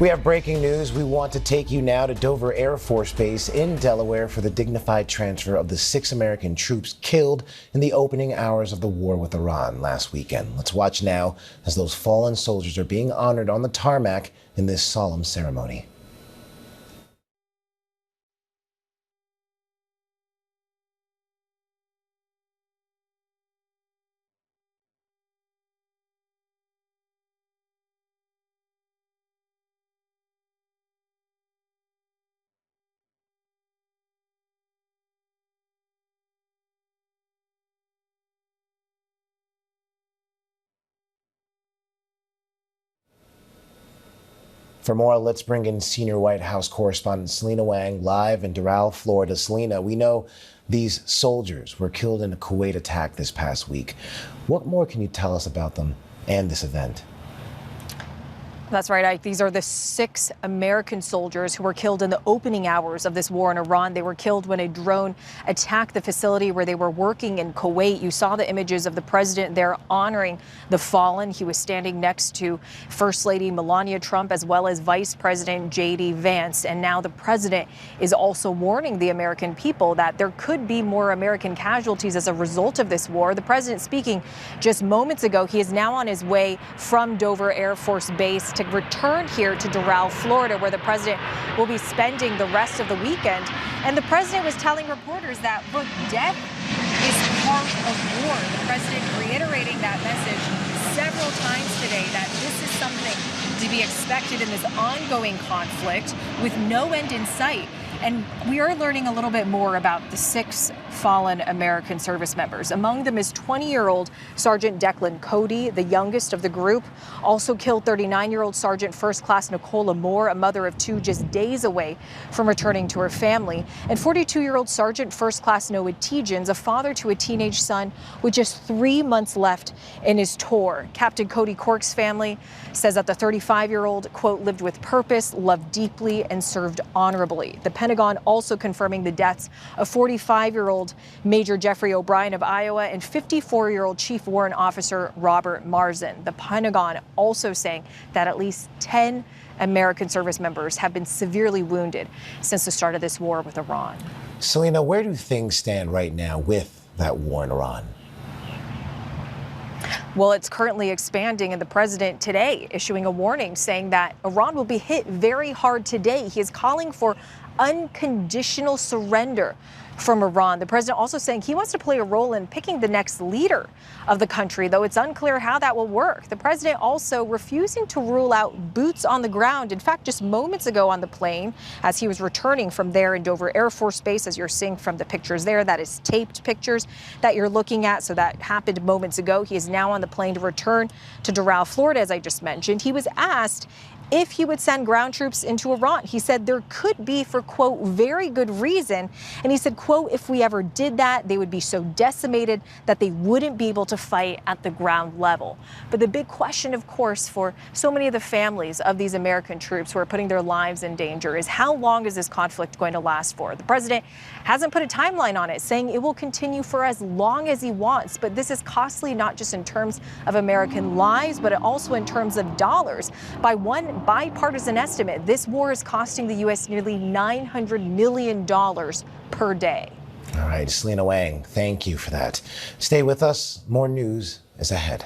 We have breaking news. We want to take you now to Dover Air Force Base in Delaware for the dignified transfer of the 6 American troops killed in the opening hours of the war with Iran last weekend. Let's watch now as those fallen soldiers are being honored on the tarmac in this solemn ceremony. For more, let's bring in senior White House correspondent Selina Wang live in Doral, Florida. Selina, we know these soldiers were killed in a Kuwait attack this past week. What more can you tell us about them and this event? That's right, Ike. These are the 6 American soldiers who were killed in the opening hours of this war in Iran. They were killed when a drone attacked the facility where they were working in Kuwait. You saw the images of the president there honoring the fallen. He was standing next to First Lady Melania Trump as well as Vice President J.D. Vance. And now the president is also warning the American people that there could be more American casualties as a result of this war. The president speaking just moments ago. He is now on his way from Dover Air Force Base to return here to Doral, Florida, where the president will be spending the rest of the weekend. And the president was telling reporters that, look, death is part of war. The president reiterating that message several times today, that this is something to be expected in this ongoing conflict with no end in sight. And we are learning a little bit more about the 6 fallen American service members. Among them is 20-year-old Sergeant Declan Cody, the youngest of the group. Also killed 39-year-old Sergeant First Class Nicola Moore, a mother of 2 just days away from returning to her family. And 42-year-old Sergeant First Class Noah Tegens, a father to a teenage son with just 3 months left in his tour. Captain Cody Cork's family says that the 35-year-old, quote, lived with purpose, loved deeply, and served honorably. The Pentagon also confirming the deaths of 45-year-old Major Jeffrey O'Brien of Iowa and 54-year-old Chief Warrant Officer Robert Marzin. The Pentagon also saying that at least 10 American service members have been severely wounded since the start of this war with Iran. Selina, where do things stand right now with that war in Iran? Well, it's currently expanding, and the president today issuing a warning saying that Iran will be hit very hard today. He is calling for unconditional surrender from Iran. The president also saying he wants to play a role in picking the next leader of the country, though it's unclear how that will work. The president also refusing to rule out boots on the ground. In fact, just moments ago on the plane, as he was returning from there in Dover Air Force Base, as you're seeing from the pictures there, that is taped pictures that you're looking at. So that happened moments ago. He is now on the plane to return to Doral, Florida, as I just mentioned. He was asked if he would send ground troops into Iran. He said there could be, for, quote, very good reason. And he said, quote, if we ever did that, they would be so decimated that they wouldn't be able to fight at the ground level. But the big question, of course, for so many of the families of these American troops who are putting their lives in danger is how long is this conflict going to last for? The president hasn't put a timeline on it, saying it will continue for as long as he wants. But this is costly, not just in terms of American lives, but also in terms of dollars. By one bipartisan estimate, this war is costing the U.S. nearly $900 million per day. All right, Selina Wang, thank you for that. Stay with us. More news is ahead.